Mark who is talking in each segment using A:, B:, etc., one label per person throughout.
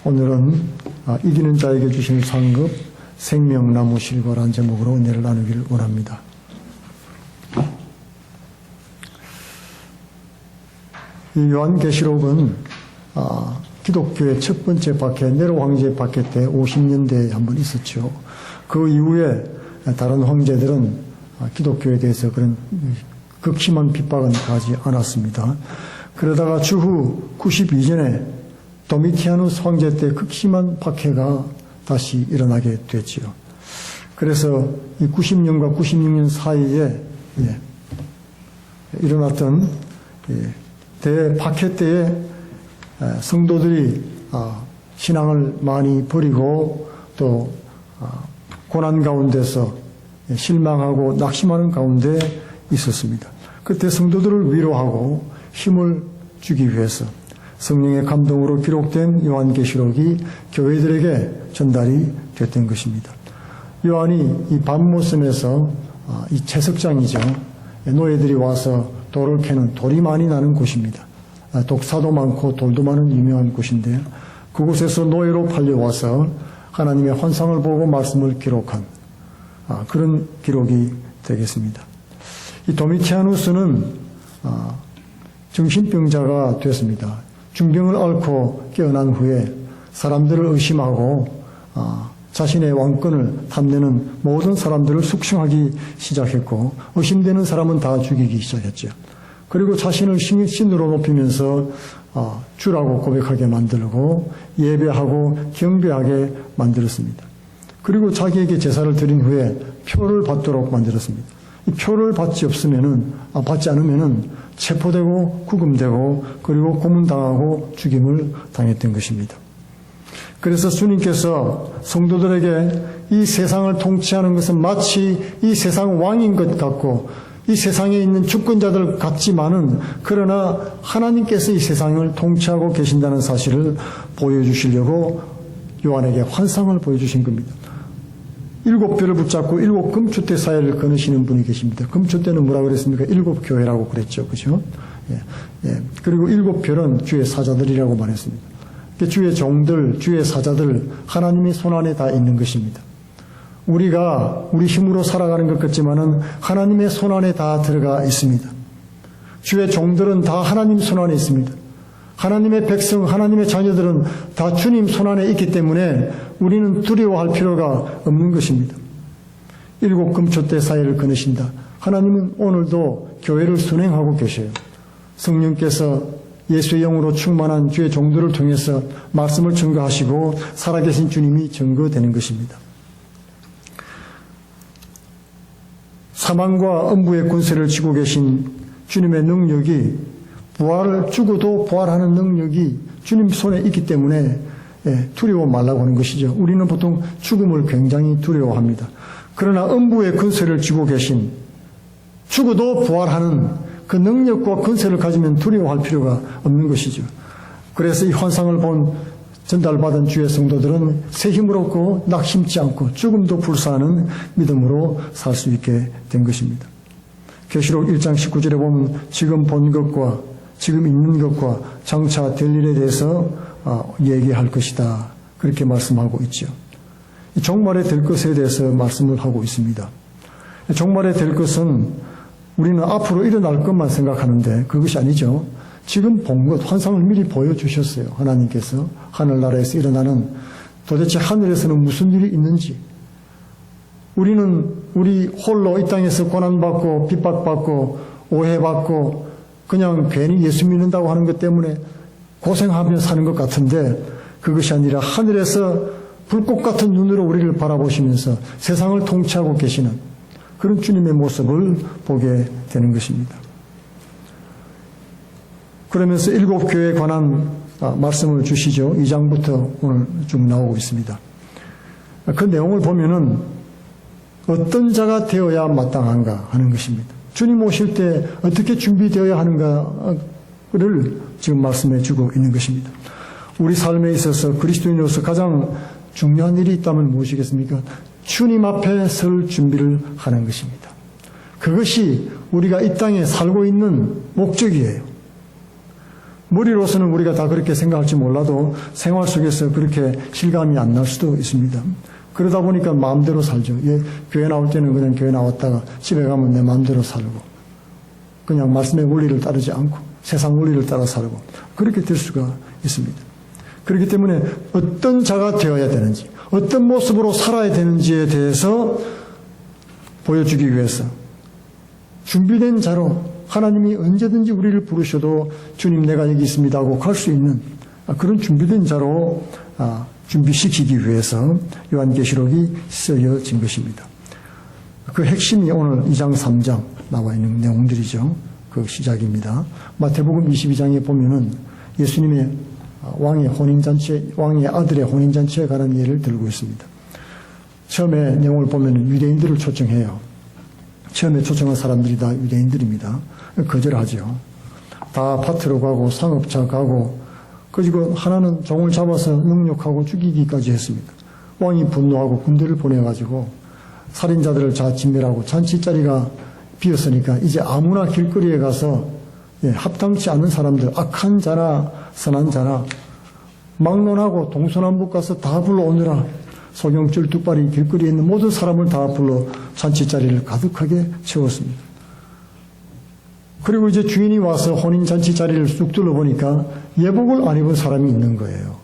A: 오늘은 이기는 자에게 주신 상급 생명나무 실과라는 제목으로 은혜를 나누기를 원합니다. 이 요한계시록은 기독교의 첫 번째 박해, 네로 황제의 박해 때 50년대에 한번 있었죠. 그 이후에 다른 황제들은 기독교에 대해서 그런 극심한 핍박은 가지 않았습니다. 그러다가 추후 92년에 도미티아누스 황제 때 극심한 박해가 다시 일어나게 됐지요. 그래서 이 90년과 96년 사이에 일어났던 대박해 때에 성도들이 신앙을 많이 버리고 또 고난 가운데서 실망하고 낙심하는 가운데 있었습니다. 그때 성도들을 위로하고 힘을 주기 위해서 성령의 감동으로 기록된 요한계시록이 교회들에게 전달이 됐던 것입니다. 요한이 이 밤모섬에서 이 채석장이죠. 노예들이 와서 돌을 캐는 돌이 많이 나는 곳입니다. 독사도 많고 돌도 많은 유명한 곳인데 그곳에서 노예로 팔려와서 하나님의 환상을 보고 말씀을 기록한 그런 기록이 되겠습니다. 이 도미티아누스는 정신병자가 됐습니다. 중병을 앓고 깨어난 후에 사람들을 의심하고 자신의 왕권을 탐내는 모든 사람들을 숙청하기 시작했고 의심되는 사람은 다 죽이기 시작했죠. 그리고 자신을 신으로 높이면서 주라고 고백하게 만들고 예배하고 경배하게 만들었습니다. 그리고 자기에게 제사를 드린 후에 표를 받도록 만들었습니다. 이 표를 받지 않으면은 체포되고 구금되고 그리고 고문당하고 죽임을 당했던 것입니다. 그래서 주님께서 성도들에게 이 세상을 통치하는 것은 마치 이 세상 왕인 것 같고 이 세상에 있는 주권자들 같지만은 그러나 하나님께서 이 세상을 통치하고 계신다는 사실을 보여주시려고 요한에게 환상을 보여주신 겁니다. 7뼈를 붙잡고 7 금초대 사이를 거느시는 분이 계십니다. 금초대는 뭐라고 그랬습니까? 7 교회라고 그랬죠. 그죠? 그리고 7별은 주의 사자들이라고 말했습니다. 주의 종들, 주의 사자들, 하나님의 손안에 다 있는 것입니다. 우리가 우리 힘으로 살아가는 것 같지만은 하나님의 손안에 다 들어가 있습니다. 주의 종들은 다 하나님 손안에 있습니다. 하나님의 백성, 하나님의 자녀들은 다 주님 손안에 있기 때문에 우리는 두려워할 필요가 없는 것입니다. 7 금초대 사이를 거느신다. 하나님은 오늘도 교회를 순행하고 계셔요. 성령께서 예수의 영으로 충만한 주의 종들을 통해서 말씀을 증거하시고 살아계신 주님이 증거되는 것입니다. 사망과 음부의 권세를 쥐고 계신 주님의 능력이 죽어도 부활하는 능력이 주님 손에 있기 때문에 두려워 말라고 하는 것이죠. 우리는 보통 죽음을 굉장히 두려워합니다. 그러나 음부의 권세를 쥐고 계신 죽어도 부활하는 그 능력과 권세를 가지면 두려워할 필요가 없는 것이죠. 그래서 이 환상을 전달받은 주의 성도들은 새 힘을 얻고 낙심치 않고 죽음도 불사하는 믿음으로 살 수 있게 된 것입니다. 계시록 1장 19절에 보면 지금 본 것과 지금 있는 것과 장차 될 일에 대해서 얘기할 것이다. 그렇게 말씀하고 있죠. 종말에 될 것에 대해서 말씀을 하고 있습니다. 종말에 될 것은 우리는 앞으로 일어날 것만 생각하는데 그것이 아니죠. 지금 본 것, 환상을 미리 보여주셨어요. 하나님께서 하늘나라에서 일어나는 도대체 하늘에서는 무슨 일이 있는지 우리는 우리 홀로 이 땅에서 고난받고 핍박받고 오해받고 그냥 괜히 예수 믿는다고 하는 것 때문에 고생하며 사는 것 같은데 그것이 아니라 하늘에서 불꽃 같은 눈으로 우리를 바라보시면서 세상을 통치하고 계시는 그런 주님의 모습을 보게 되는 것입니다. 그러면서 7 교회에 관한 말씀을 주시죠. 2장부터 오늘 쭉 나오고 있습니다. 그 내용을 보면은 어떤 자가 되어야 마땅한가 하는 것입니다. 주님 오실 때 어떻게 준비되어야 하는가를 지금 말씀해 주고 있는 것입니다. 우리 삶에 있어서 그리스도인으로서 가장 중요한 일이 있다면 무엇이겠습니까? 주님 앞에 설 준비를 하는 것입니다. 그것이 우리가 이 땅에 살고 있는 목적이에요. 머리로서는 우리가 다 그렇게 생각할지 몰라도 생활 속에서 그렇게 실감이 안 날 수도 있습니다. 그러다 보니까 마음대로 살죠. 예, 교회 나올 때는 그냥 교회 나왔다가 집에 가면 내 마음대로 살고, 그냥 말씀의 원리를 따르지 않고 세상 원리를 따라 살고, 그렇게 될 수가 있습니다. 그렇기 때문에 어떤 자가 되어야 되는지, 어떤 모습으로 살아야 되는지에 대해서 보여주기 위해서 준비된 자로 하나님이 언제든지 우리를 부르셔도 주님 내가 여기 있습니다 하고 갈 수 있는 그런 준비된 자로 준비시키기 위해서 요한계시록이 쓰여진 것입니다. 그 핵심이 오늘 2장 3장 나와 있는 내용들이죠. 그 시작입니다. 마태복음 22장에 보면은 예수님의 왕의 혼인잔치, 왕의 아들의 혼인잔치에 관한 예를 들고 있습니다. 처음에 내용을 보면 유대인들을 초청해요. 처음에 초청한 사람들이 다 유대인들입니다. 거절하죠. 다 밭으로 가고 상업차 가고, 그리고 하나는 종을 잡아서 능욕하고 죽이기까지 했습니다. 왕이 분노하고 군대를 보내가지고 살인자들을 다 진멸하고 잔치 자리가 비었으니까 이제 아무나 길거리에 가서 합당치 않은 사람들, 악한 자나 선한 자나 막론하고 동서남북 가서 다 불러오느라 소경줄 뚝발이 길거리에 있는 모든 사람을 다 불러 잔치 자리를 가득하게 채웠습니다. 그리고 이제 주인이 와서 혼인 잔치 자리를 쑥 둘러보니까 예복을 안 입은 사람이 있는 거예요.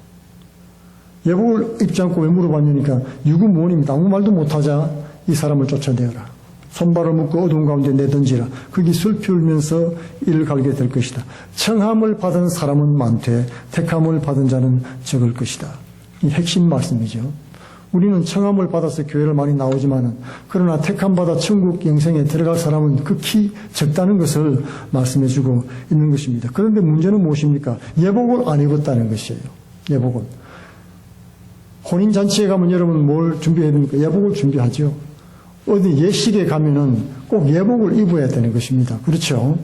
A: 예복을 입지 않고 왜 물어봤냐니까 유구 무원입니다. 아무 말도 못하자 이 사람을 쫓아내어라. 손발을 묶고 어두운 가운데 내던지라. 거기 슬피 울면서 이를 갈게 될 것이다. 청함을 받은 사람은 많되 택함을 받은 자는 적을 것이다. 이 핵심 말씀이죠. 우리는 청함을 받아서 교회를 많이 나오지만은, 그러나 택함받아 천국 영생에 들어갈 사람은 극히 적다는 것을 말씀해주고 있는 것입니다. 그런데 문제는 무엇입니까? 예복을 안 입었다는 것이에요. 예복은. 혼인잔치에 가면 여러분 뭘 준비해야 됩니까? 예복을 준비하죠. 어디 예식에 가면은 꼭 예복을 입어야 되는 것입니다. 그렇죠?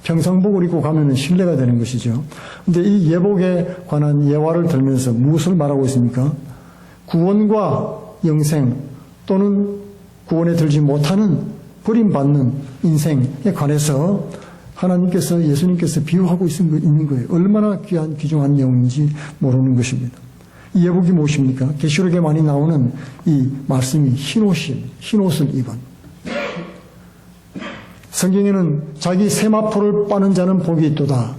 A: 평상복을 입고 가면은 신뢰가 되는 것이죠. 근데 이 예복에 관한 예화를 들면서 무엇을 말하고 있습니까? 구원과 영생 또는 구원에 들지 못하는 버림받는 인생에 관해서 하나님께서, 예수님께서 비유하고 있는 거예요. 얼마나 귀한, 귀중한 내용인지 모르는 것입니다. 이 예복이 무엇입니까? 계시록에 많이 나오는 이 말씀이 흰 옷을 입은. 성경에는 자기 세마포를 빠는 자는 복이 있도다.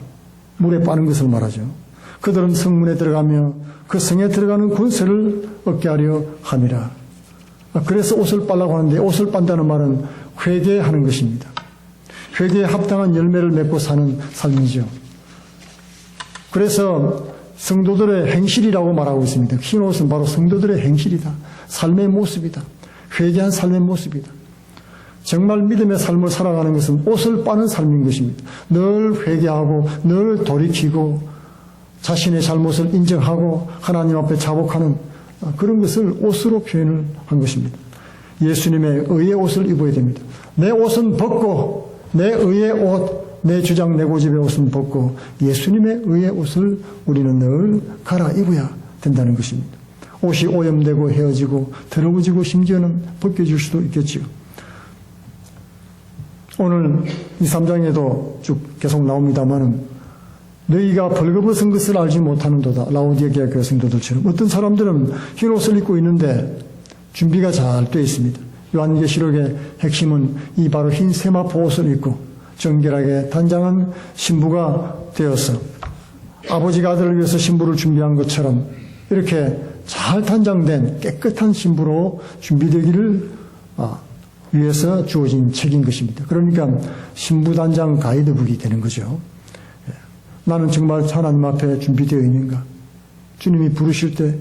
A: 물에 빠는 것을 말하죠. 그들은 성문에 들어가며 그 성에 들어가는 권세를 얻게 하려 함이라. 그래서 옷을 빨라고 하는데, 옷을 빤다는 말은 회개하는 것입니다. 회개에 합당한 열매를 맺고 사는 삶이죠. 그래서 성도들의 행실이라고 말하고 있습니다. 흰 옷은 바로 성도들의 행실이다. 삶의 모습이다. 회개한 삶의 모습이다. 정말 믿음의 삶을 살아가는 것은 옷을 빠는 삶인 것입니다. 늘 회개하고 늘 돌이키고 자신의 잘못을 인정하고 하나님 앞에 자복하는 그런 것을 옷으로 표현을 한 것입니다. 예수님의 의의 옷을 입어야 됩니다. 내 옷은 벗고, 내 의의 옷, 내 주장, 내 고집의 옷은 벗고 예수님의 의의 옷을 우리는 늘 갈아입어야 된다는 것입니다. 옷이 오염되고 헤어지고 더러워지고 심지어는 벗겨질 수도 있겠지요. 오늘 2, 3장에도 쭉 계속 나옵니다마는 너희가 벌거벗은 것을 알지 못하는도다. 라오디게아 교회 성도들처럼 어떤 사람들은 흰 옷을 입고 있는데 준비가 잘 되어 있습니다. 요한계시록의 핵심은 이 바로 흰 세마포 옷을 입고 정결하게 단장한 신부가 되어서 아버지가 아들을 위해서 신부를 준비한 것처럼 이렇게 잘 단장된 깨끗한 신부로 준비되기를 위해서 주어진 책인 것입니다. 그러니까 신부 단장 가이드북이 되는 거죠. 나는 정말 하나님 앞에 준비되어 있는가? 주님이 부르실 때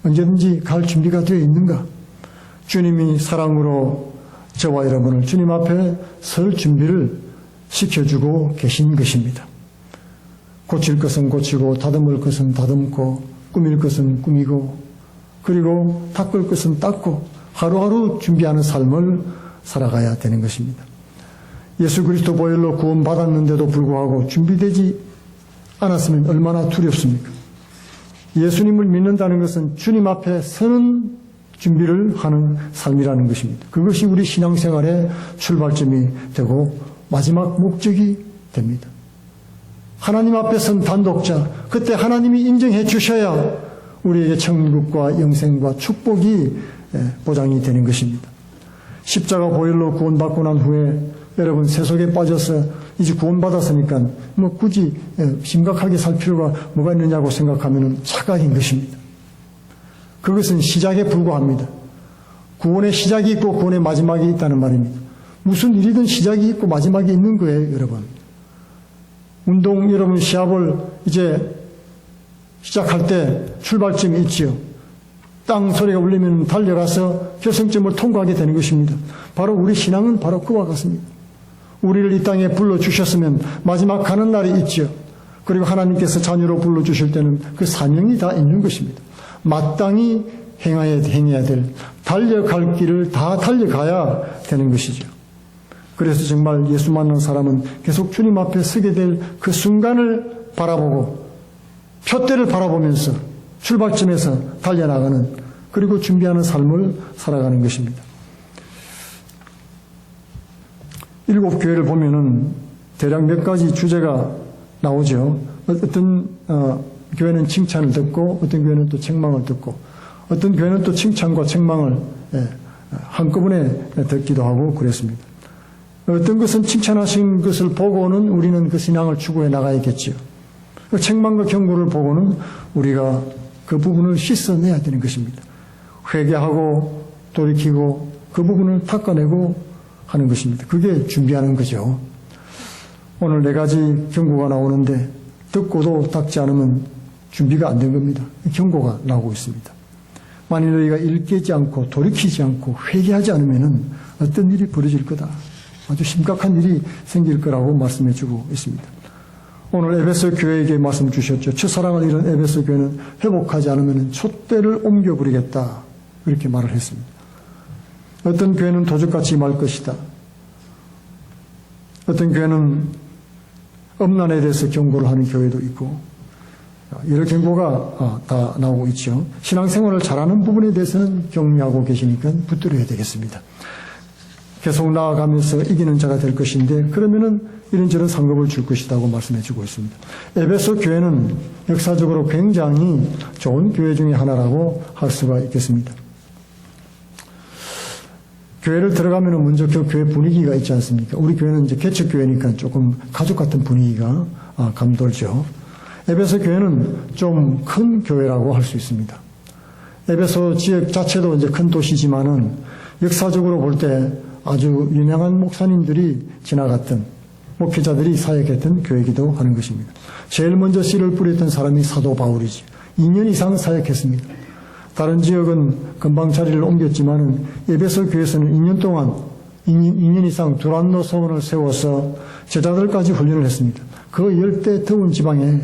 A: 언제든지 갈 준비가 되어 있는가? 주님이 사랑으로 저와 여러분을 주님 앞에 설 준비를 시켜주고 계신 것입니다. 고칠 것은 고치고 다듬을 것은 다듬고 꾸밀 것은 꾸미고 그리고 닦을 것은 닦고 하루하루 준비하는 삶을 살아가야 되는 것입니다. 예수 그리스도 보혈로 구원받았는데도 불구하고 준비되지 않았으면 얼마나 두렵습니까? 예수님을 믿는다는 것은 주님 앞에 서는 준비를 하는 삶이라는 것입니다. 그것이 우리 신앙생활의 출발점이 되고 마지막 목적이 됩니다. 하나님 앞에 선 단독자, 그때 하나님이 인정해 주셔야 우리에게 천국과 영생과 축복이 보장이 되는 것입니다. 십자가 보혈로 구원받고 난 후에 여러분 세속에 빠져서 이제 구원받았으니까 뭐 굳이 심각하게 살 필요가 뭐가 있느냐고 생각하면 착각인 것입니다. 그것은 시작에 불과합니다. 구원의 시작이 있고 구원의 마지막이 있다는 말입니다. 무슨 일이든 시작이 있고 마지막이 있는 거예요, 여러분. 운동, 여러분 시합을 이제 시작할 때 출발점이 있지요. 땅 소리가 울리면 달려가서 결승점을 통과하게 되는 것입니다. 바로 우리 신앙은 바로 그와 같습니다. 우리를 이 땅에 불러주셨으면 마지막 가는 날이 있지요. 그리고 하나님께서 자녀로 불러주실 때는 그 사명이 다 있는 것입니다. 마땅히 행해야 될, 달려갈 길을 다 달려가야 되는 것이죠. 그래서 정말 예수 만난 사람은 계속 주님 앞에 서게 될 그 순간을 바라보고 표대를 바라보면서 출발점에서 달려나가는, 그리고 준비하는 삶을 살아가는 것입니다. 7 교회를 보면은 대략 몇 가지 주제가 나오죠. 어떤 교회는 칭찬을 듣고 어떤 교회는 또 책망을 듣고 어떤 교회는 또 칭찬과 책망을 한꺼번에 듣기도 하고 그랬습니다. 어떤 것은 칭찬하신 것을 보고는 우리는 그 신앙을 추구해 나가야겠지요. 그 책망과 경고를 보고는 우리가 그 부분을 씻어내야 되는 것입니다. 회개하고 돌이키고 그 부분을 닦아내고 하는 것입니다. 그게 준비하는 거죠. 오늘 4가지 경고가 나오는데 듣고도 닦지 않으면 준비가 안 된 겁니다. 경고가 나오고 있습니다. 만일 너희가 일 깨지 않고 돌이키지 않고 회개하지 않으면 어떤 일이 벌어질 거다. 아주 심각한 일이 생길 거라고 말씀해 주고 있습니다. 오늘 에베소 교회에게 말씀 주셨죠. 첫사랑을 잃은 에베소 교회는 회복하지 않으면 촛대를 옮겨버리겠다. 이렇게 말을 했습니다. 어떤 교회는 도적같이 말 것이다. 어떤 교회는 음란에 대해서 경고를 하는 교회도 있고 여러 경고가 다 나오고 있죠. 신앙생활을 잘하는 부분에 대해서는 격려하고 계시니까 붙들어야 되겠습니다. 계속 나아가면서 이기는 자가 될 것인데 그러면은 이런저런 상급을 줄 것이라고 말씀해 주고 있습니다. 에베소 교회는 역사적으로 굉장히 좋은 교회 중에 하나라고 할 수가 있겠습니다. 교회를 들어가면 먼저 그 교회 분위기가 있지 않습니까? 우리 교회는 이제 개척교회니까 조금 가족 같은 분위기가 감돌죠. 에베소 교회는 좀 큰 교회라고 할 수 있습니다. 에베소 지역 자체도 이제 큰 도시지만은 역사적으로 볼 때 아주 유명한 목사님들이 지나갔던 목회자들이 사역했던 교회이기도 하는 것입니다. 제일 먼저 씨를 뿌렸던 사람이 사도 바울이지. 2년 이상 사역했습니다. 다른 지역은 금방 자리를 옮겼지만은 에베소 교회에서는 2년 동안 2년 이상 두란노 서원을 세워서 제자들까지 훈련을 했습니다. 그 열대 더운 지방에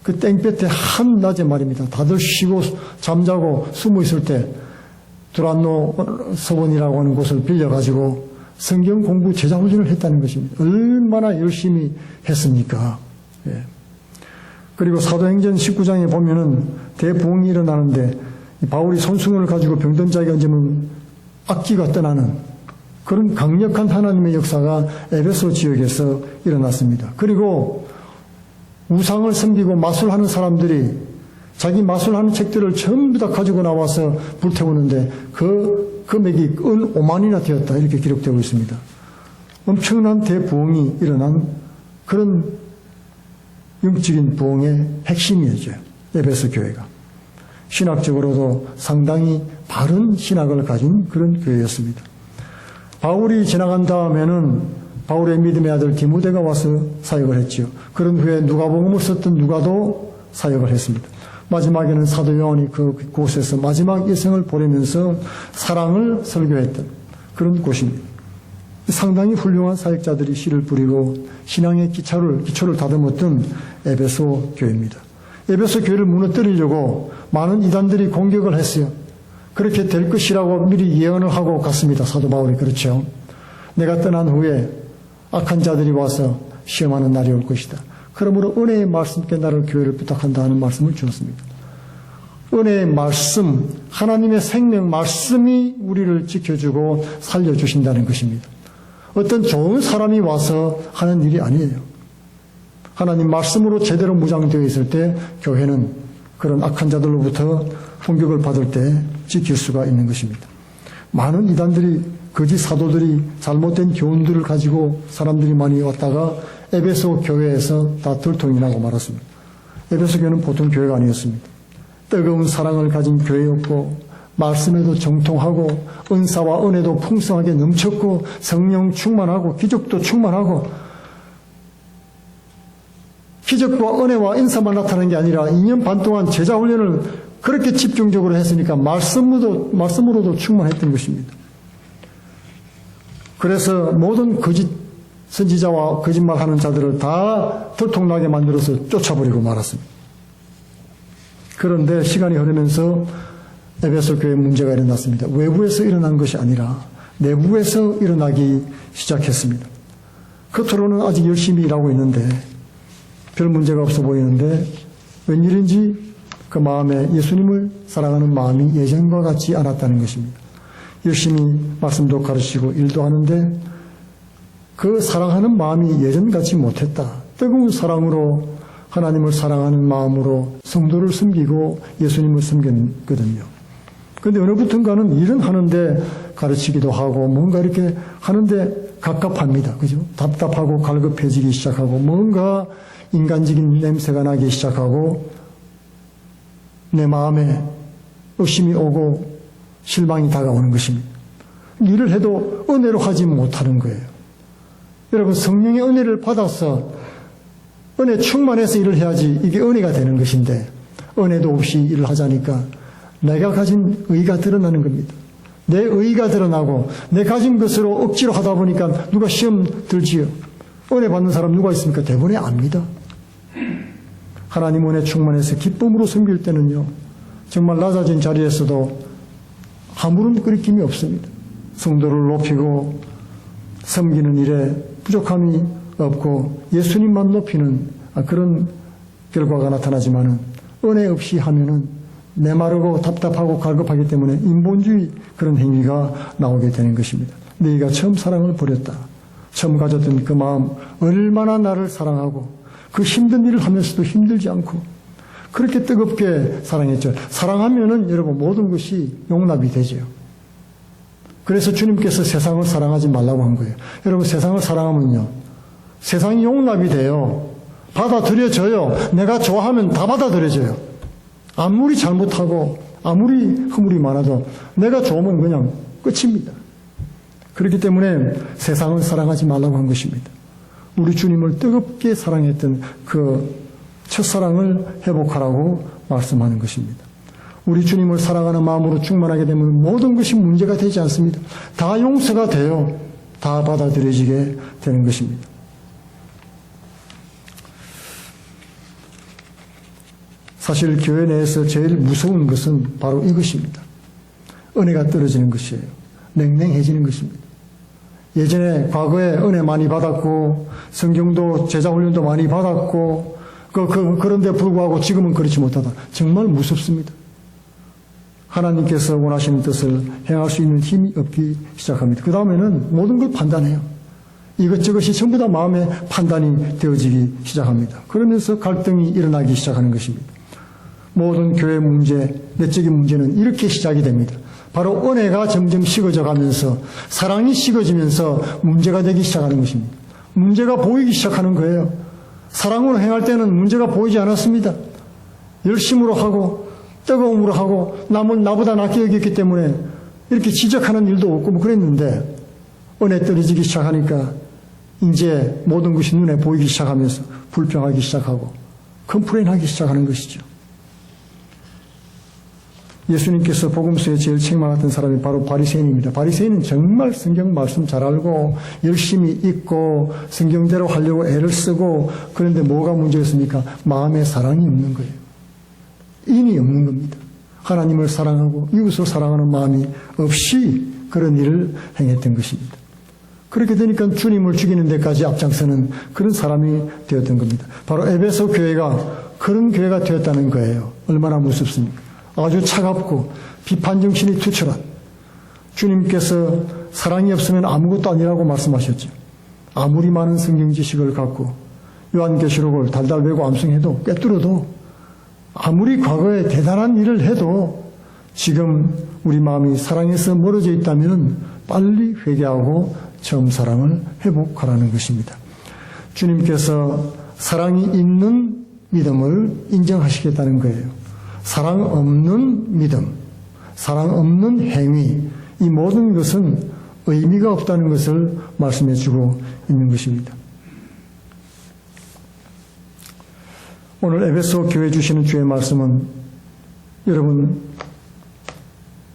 A: 그 땡볕에 한낮에 말입니다. 다들 쉬고 잠자고 숨어 있을 때 두란노 서원이라고 하는 곳을 빌려가지고 성경 공부 제자 훈련을 했다는 것입니다. 얼마나 열심히 했습니까? 예. 그리고 사도행전 19장에 보면은 대부흥이 일어나는데 바울이 손수건을 가지고 병든 자에게 얹으면 악기가 떠나는 그런 강력한 하나님의 역사가 에베소 지역에서 일어났습니다. 그리고 우상을 섬기고 마술하는 사람들이 자기 마술하는 책들을 전부 다 가지고 나와서 불태우는데 그 금액이 은 5만이나 되었다. 이렇게 기록되고 있습니다. 엄청난 대부흥이 일어난 그런 영적인 부흥의 핵심이었죠. 에베소 교회가. 신학적으로도 상당히 바른 신학을 가진 그런 교회였습니다. 바울이 지나간 다음에는 바울의 믿음의 아들 디모데가 와서 사역을 했지요. 그런 후에 누가복음을 썼던 누가도 사역을 했습니다. 마지막에는 사도 요한이 그곳에서 마지막 일생을 보내면서 사랑을 설교했던 그런 곳입니다. 상당히 훌륭한 사역자들이 씨를 뿌리고 신앙의 기초를 다듬었던 에베소 교회입니다. 에베소 교회를 무너뜨리려고 많은 이단들이 공격을 했어요. 그렇게 될 것이라고 미리 예언을 하고 갔습니다. 사도 바울이. 그렇죠. 내가 떠난 후에 악한 자들이 와서 시험하는 날이 올 것이다. 그러므로 은혜의 말씀께 나를 교회를 부탁한다 하는 말씀을 주었습니다. 은혜의 말씀, 하나님의 생명 말씀이 우리를 지켜주고 살려주신다는 것입니다. 어떤 좋은 사람이 와서 하는 일이 아니에요. 하나님 말씀으로 제대로 무장되어 있을 때 교회는 그런 악한 자들로부터 공격을 받을 때 지킬 수가 있는 것입니다. 많은 이단들이, 거짓 사도들이 잘못된 교훈들을 가지고 사람들이 많이 왔다가 에베소 교회에서 다 들통이 나고 말았습니다. 에베소 교회는 보통 교회가 아니었습니다. 뜨거운 사랑을 가진 교회였고 말씀에도 정통하고 은사와 은혜도 풍성하게 넘쳤고 성령 충만하고 기적도 충만하고 기적과 은혜와 인사만 나타나는 게 아니라 2년 반 동안 제자 훈련을 그렇게 집중적으로 했으니까 말씀으로도 충만했던 것입니다. 그래서 모든 거짓 선지자와 거짓말하는 자들을 다 들통나게 만들어서 쫓아버리고 말았습니다. 그런데 시간이 흐르면서 에베소 교회에 문제가 일어났습니다. 외부에서 일어난 것이 아니라 내부에서 일어나기 시작했습니다. 겉으로는 아직 열심히 일하고 있는데 별 문제가 없어 보이는데 웬일인지 그 마음에 예수님을 사랑하는 마음이 예전과 같지 않았다는 것입니다. 열심히 말씀도 가르치고 일도 하는데 그 사랑하는 마음이 예전같이 못했다. 뜨거운 사랑으로 하나님을 사랑하는 마음으로 성도를 섬기고 예수님을 섬겼거든요. 그런데 어느부턴가는 일은 하는데 가르치기도 하고 뭔가 이렇게 하는데 갑갑합니다. 그죠? 답답하고 갈급해지기 시작하고 뭔가 인간적인 냄새가 나기 시작하고 내 마음에 의심이 오고 실망이 다가오는 것입니다. 일을 해도 은혜로 하지 못하는 거예요. 여러분, 성령의 은혜를 받아서 은혜 충만해서 일을 해야지 이게 은혜가 되는 것인데 은혜도 없이 일을 하자니까 내가 가진 의가 드러나는 겁니다. 내 의가 드러나고 내 가진 것으로 억지로 하다 보니까 누가 시험 들지요? 은혜 받는 사람 누가 있습니까? 대부분이 압니다. 하나님 은혜 충만해서 기쁨으로 섬길 때는요, 정말 낮아진 자리에서도 아무런 끄리낌이 없습니다. 성도를 높이고 섬기는 일에 부족함이 없고 예수님만 높이는 그런 결과가 나타나지만은 은혜 없이 하면은 메마르고 답답하고 갈급하기 때문에 인본주의 그런 행위가 나오게 되는 것입니다. 너희가 처음 사랑을 버렸다. 처음 가졌던 그 마음, 얼마나 나를 사랑하고 그 힘든 일을 하면서도 힘들지 않고 그렇게 뜨겁게 사랑했죠. 사랑하면은 여러분 모든 것이 용납이 되죠. 그래서 주님께서 세상을 사랑하지 말라고 한 거예요. 여러분, 세상을 사랑하면요, 세상이 용납이 돼요. 받아들여져요. 내가 좋아하면 다 받아들여져요. 아무리 잘못하고 아무리 허물이 많아도 내가 좋으면 그냥 끝입니다. 그렇기 때문에 세상을 사랑하지 말라고 한 것입니다. 우리 주님을 뜨겁게 사랑했던 그 첫사랑을 회복하라고 말씀하는 것입니다. 우리 주님을 사랑하는 마음으로 충만하게 되면 모든 것이 문제가 되지 않습니다. 다 용서가 돼요. 다 받아들여지게 되는 것입니다. 사실 교회 내에서 제일 무서운 것은 바로 이것입니다. 은혜가 떨어지는 것이에요. 냉랭해지는 것입니다. 예전에 과거에 은혜 많이 받았고 성경도 제자훈련도 많이 받았고 그런데 불구하고 지금은 그렇지 못하다. 정말 무섭습니다. 하나님께서 원하시는 뜻을 행할 수 있는 힘이 없기 시작합니다. 그 다음에는 모든 걸 판단해요. 이것저것이 전부 다 마음의 판단이 되어지기 시작합니다. 그러면서 갈등이 일어나기 시작하는 것입니다. 모든 교회 문제, 내적인 문제는 이렇게 시작이 됩니다. 바로 은혜가 점점 식어져 가면서 사랑이 식어지면서 문제가 되기 시작하는 것입니다. 문제가 보이기 시작하는 거예요. 사랑으로 행할 때는 문제가 보이지 않았습니다. 열심으로 하고 뜨거움으로 하고 남을 나보다 낫게 여겼기 때문에 이렇게 지적하는 일도 없고 뭐 그랬는데 은혜 떨어지기 시작하니까 이제 모든 것이 눈에 보이기 시작하면서 불평하기 시작하고 컴플레인하기 시작하는 것이죠. 예수님께서 복음서에 제일 책망했던 사람이 바로 바리새인입니다. 바리새인은 정말 성경 말씀 잘 알고 열심히 읽고 성경대로 하려고 애를 쓰고 그런데 뭐가 문제였습니까? 마음에 사랑이 없는 거예요. 인이 없는 겁니다. 하나님을 사랑하고 이웃을 사랑하는 마음이 없이 그런 일을 행했던 것입니다. 그렇게 되니까 주님을 죽이는 데까지 앞장서는 그런 사람이 되었던 겁니다. 바로 에베소 교회가 그런 교회가 되었다는 거예요. 얼마나 무섭습니까? 아주 차갑고 비판 정신이 투철한, 주님께서 사랑이 없으면 아무것도 아니라고 말씀하셨죠. 아무리 많은 성경 지식을 갖고 요한계시록을 달달 외고 암송해도 꿰뚫어도 아무리 과거에 대단한 일을 해도 지금 우리 마음이 사랑에서 멀어져 있다면 빨리 회개하고 처음 사랑을 회복하라는 것입니다. 주님께서 사랑이 있는 믿음을 인정하시겠다는 거예요. 사랑 없는 믿음, 사랑 없는 행위, 이 모든 것은 의미가 없다는 것을 말씀해 주고 있는 것입니다. 오늘 에베소 교회 주시는 주의 말씀은 여러분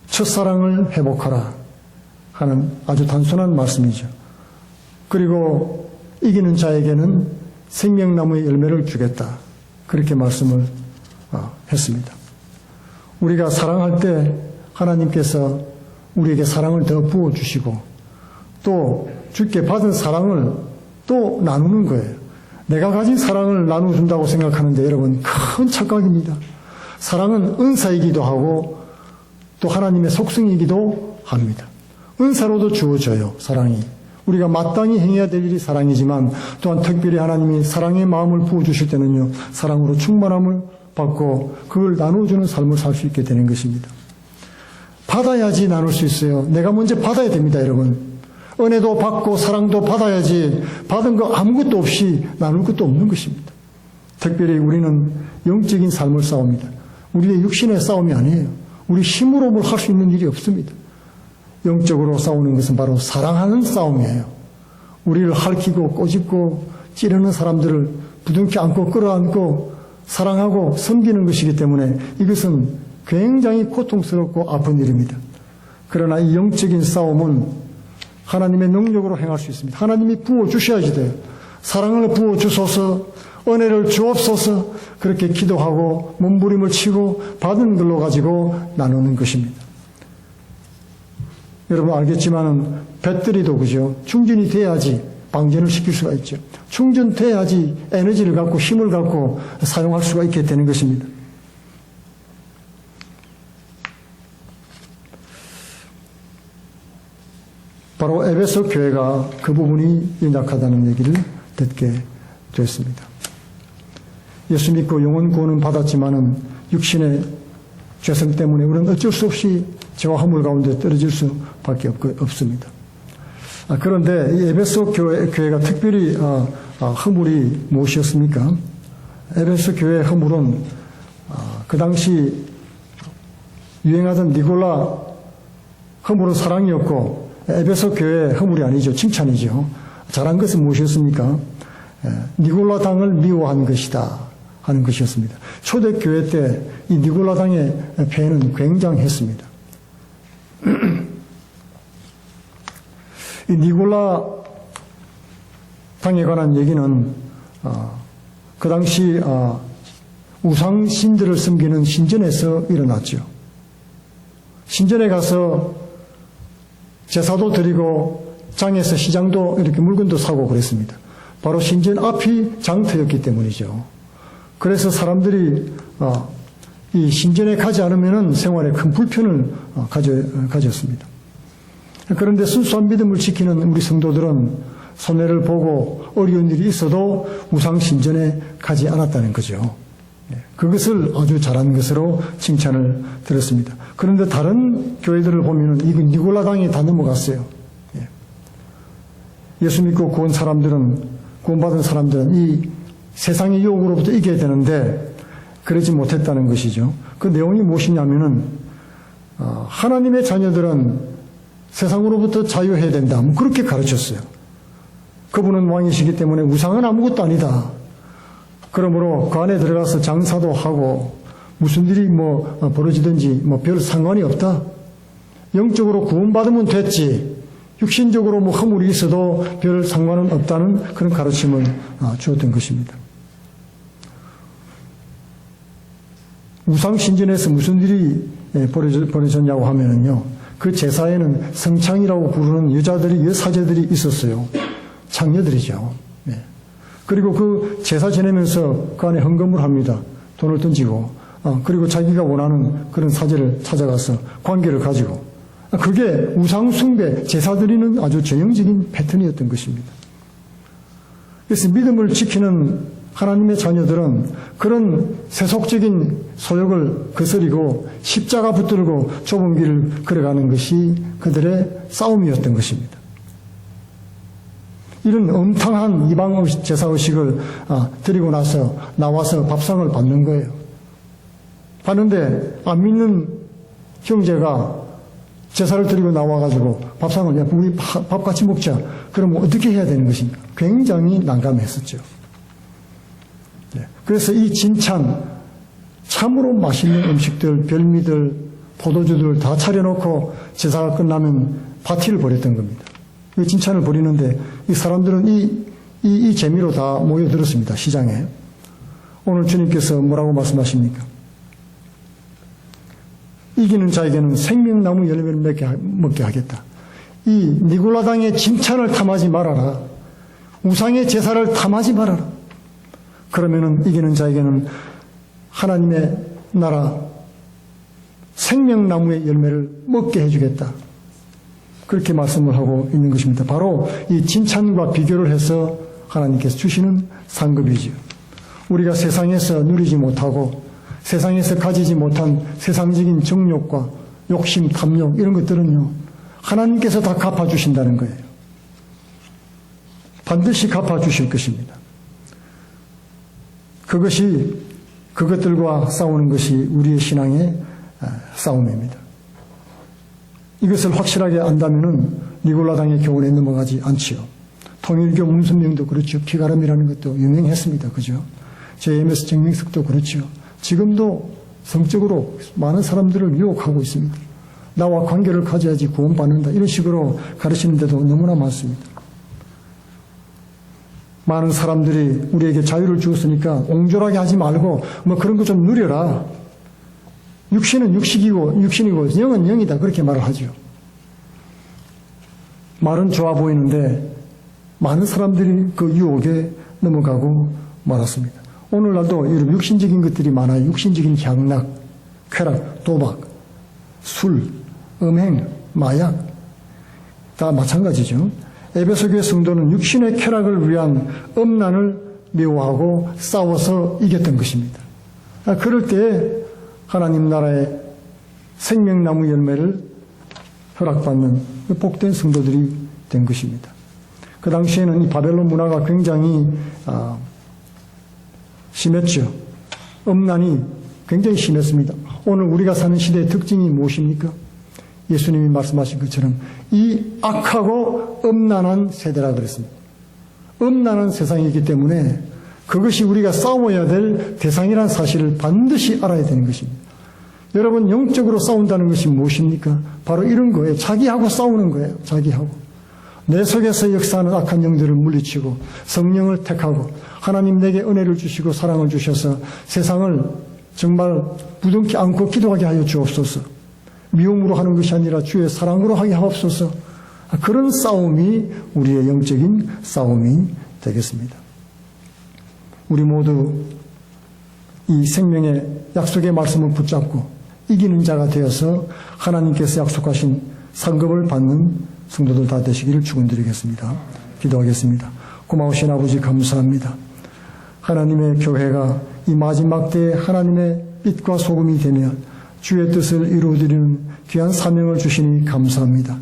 A: 첫사랑을 회복하라 하는 아주 단순한 말씀이죠. 그리고 이기는 자에게는 생명나무의 열매를 주겠다. 그렇게 말씀을 했습니다. 우리가 사랑할 때 하나님께서 우리에게 사랑을 더 부어주시고 또 주께 받은 사랑을 또 나누는 거예요. 내가 가진 사랑을 나눠준다고 생각하는데 여러분 큰 착각입니다. 사랑은 은사이기도 하고 또 하나님의 속성이기도 합니다. 은사로도 주어져요. 사랑이. 우리가 마땅히 행해야 될 일이 사랑이지만 또한 특별히 하나님이 사랑의 마음을 부어주실 때는요. 사랑으로 충만함을 받고 그걸 나눠주는 삶을 살 수 있게 되는 것입니다. 받아야지 나눌 수 있어요. 내가 먼저 받아야 됩니다. 여러분. 은혜도 받고 사랑도 받아야지 받은 거 아무것도 없이 나눌 것도 없는 것입니다. 특별히 우리는 영적인 삶을 싸웁니다. 우리의 육신의 싸움이 아니에요. 우리 힘으로 뭘 할 수 있는 일이 없습니다. 영적으로 싸우는 것은 바로 사랑하는 싸움이에요. 우리를 핥히고 꼬집고 찌르는 사람들을 부둥켜 안고 끌어안고 사랑하고 섬기는 것이기 때문에 이것은 굉장히 고통스럽고 아픈 일입니다. 그러나 이 영적인 싸움은 하나님의 능력으로 행할 수 있습니다. 하나님이 부어주셔야지 돼요. 사랑을 부어주소서, 은혜를 주옵소서, 그렇게 기도하고 몸부림을 치고 받은 걸로 가지고 나누는 것입니다. 여러분 알겠지만은 배터리도 그죠? 충전이 돼야지 방전을 시킬 수가 있죠. 충전돼야지 에너지를 갖고 힘을 갖고 사용할 수가 있게 되는 것입니다. 바로 에베소 교회가 그 부분이 연약하다는 얘기를 듣게 됐습니다. 예수 믿고 영혼 구원은 받았지만은 육신의 죄성 때문에 우리는 어쩔 수 없이 죄와 허물 가운데 떨어질 수밖에 없습니다. 그런데 이 에베소 교회가 특별히 허물이 무엇이었습니까? 에베소 교회의 허물은 그 당시 유행하던 니골라 허물은 사랑이었고 에베소 교회의 허물이 아니죠. 칭찬이죠. 잘한 것은 무엇이었습니까? 니골라 당을 미워한 것이다 하는 것이었습니다. 초대교회 때 이 니골라 당의 폐해는 굉장했습니다. 이 니골라 당에 관한 얘기는 그 당시 우상신들을 섬기는 신전에서 일어났죠. 신전에 가서 제사도 드리고 장에서 시장도 이렇게 물건도 사고 그랬습니다. 바로 신전 앞이 장터였기 때문이죠. 그래서 사람들이 이 신전에 가지 않으면 생활에 큰 불편을 가졌습니다. 그런데 순수한 믿음을 지키는 우리 성도들은 손해를 보고 어려운 일이 있어도 우상 신전에 가지 않았다는 거죠. 그것을 아주 잘한 것으로 칭찬을 들었습니다. 그런데 다른 교회들을 보면은 이건 니골라 당이 다 넘어갔어요. 예수 믿고 구원받은 사람들은 이 세상의 유혹으로부터 이겨야 되는데 그러지 못했다는 것이죠. 그 내용이 무엇이냐면은 하나님의 자녀들은 세상으로부터 자유해야 된다. 그렇게 가르쳤어요. 그분은 왕이시기 때문에 우상은 아무것도 아니다. 그러므로 그 안에 들어가서 장사도 하고 무슨 일이 벌어지든지 별 상관이 없다. 영적으로 구원받으면 됐지. 육신적으로 허물이 있어도 별 상관은 없다는 그런 가르침을 주었던 것입니다. 우상신전에서 무슨 일이 벌어졌냐고 하면은요, 그 제사에는 성창이라고 부르는 여사제들이 있었어요. 창녀들이죠. 네. 그리고 그 제사 지내면서 그 안에 헌금을 합니다. 돈을 던지고, 그리고 자기가 원하는 그런 사제를 찾아가서 관계를 가지고, 그게 우상숭배, 제사 드리는 아주 전형적인 패턴이었던 것입니다. 그래서 믿음을 지키는 하나님의 자녀들은 그런 세속적인 소욕을 거스리고 십자가 붙들고 좁은 길을 걸어가는 것이 그들의 싸움이었던 것입니다. 이런 엄탕한 이방 제사의식을 드리고 나와서 밥상을 받는 거예요. 받는데 안 믿는 형제가 제사를 드리고 나와가지고 밥상을 우리 밥 같이 먹자. 그러면 어떻게 해야 되는 것입니까? 굉장히 난감했었죠. 그래서 이 진찬, 참으로 맛있는 음식들, 별미들, 포도주들 다 차려놓고 제사가 끝나면 파티를 벌였던 겁니다. 이 진찬을 벌이는데 이 사람들은 이 재미로 다 모여들었습니다. 시장에. 오늘 주님께서 뭐라고 말씀하십니까? 이기는 자에게는 생명나무 열매를 먹게 하겠다. 이 니골라당의 진찬을 탐하지 말아라. 우상의 제사를 탐하지 말아라. 그러면은 이기는 자에게는 하나님의 나라 생명나무의 열매를 먹게 해주겠다. 그렇게 말씀을 하고 있는 것입니다. 바로 이 진찬과 비교를 해서 하나님께서 주시는 상급이지요. 우리가 세상에서 누리지 못하고 세상에서 가지지 못한 세상적인 정욕과 욕심, 탐욕 이런 것들은요. 하나님께서 다 갚아주신다는 거예요. 반드시 갚아주실 것입니다. 그것들과 싸우는 것이 우리의 신앙의 싸움입니다. 이것을 확실하게 안다면은 니골라당의 교훈에 넘어가지 않지요. 통일교 문선명도 그렇죠. 피가름이라는 것도 유명했습니다. 그죠? JMS 정명석도 그렇죠. 지금도 성적으로 많은 사람들을 유혹하고 있습니다. 나와 관계를 가져야지 구원받는다. 이런 식으로 가르치는 데도 너무나 많습니다. 많은 사람들이 우리에게 자유를 주었으니까 옹졸하게 하지 말고 뭐 그런 거 좀 누려라. 육신은 육신이고 영은 영이다. 그렇게 말을 하죠. 말은 좋아 보이는데 많은 사람들이 그 유혹에 넘어가고 말았습니다. 오늘날도 이런 육신적인 것들이 많아요. 육신적인 향락, 쾌락, 도박, 술, 음행, 마약 다 마찬가지죠. 에베소 교회 성도는 육신의 쾌락을 위한 음란을 미워하고 싸워서 이겼던 것입니다. 그럴 때 하나님 나라의 생명나무 열매를 허락받는 복된 성도들이 된 것입니다. 그 당시에는 이 바벨론 문화가 굉장히 심했죠. 음란이 굉장히 심했습니다. 오늘 우리가 사는 시대의 특징이 무엇입니까? 예수님이 말씀하신 것처럼 이 악하고 음란한 세대라 그랬습니다. 음란한 세상이기 때문에 그것이 우리가 싸워야 될 대상이라는 사실을 반드시 알아야 되는 것입니다. 여러분 영적으로 싸운다는 것이 무엇입니까? 바로 이런 거예요. 자기하고 싸우는 거예요. 자기하고. 내 속에서 역사하는 악한 영들을 물리치고 성령을 택하고 하나님 내게 은혜를 주시고 사랑을 주셔서 세상을 정말 부둥켜 안고 기도하게 하여 주옵소서. 미움으로 하는 것이 아니라 주의 사랑으로 하게 하옵소서. 그런 싸움이 우리의 영적인 싸움이 되겠습니다. 우리 모두 이 생명의 약속의 말씀을 붙잡고 이기는 자가 되어서 하나님께서 약속하신 상급을 받는 성도들 다 되시기를 축원드리겠습니다. 기도하겠습니다. 고마우신 아버지 감사합니다. 하나님의 교회가 이 마지막 때에 하나님의 빛과 소금이 되며 주의 뜻을 이루어드리는 귀한 사명을 주시니 감사합니다.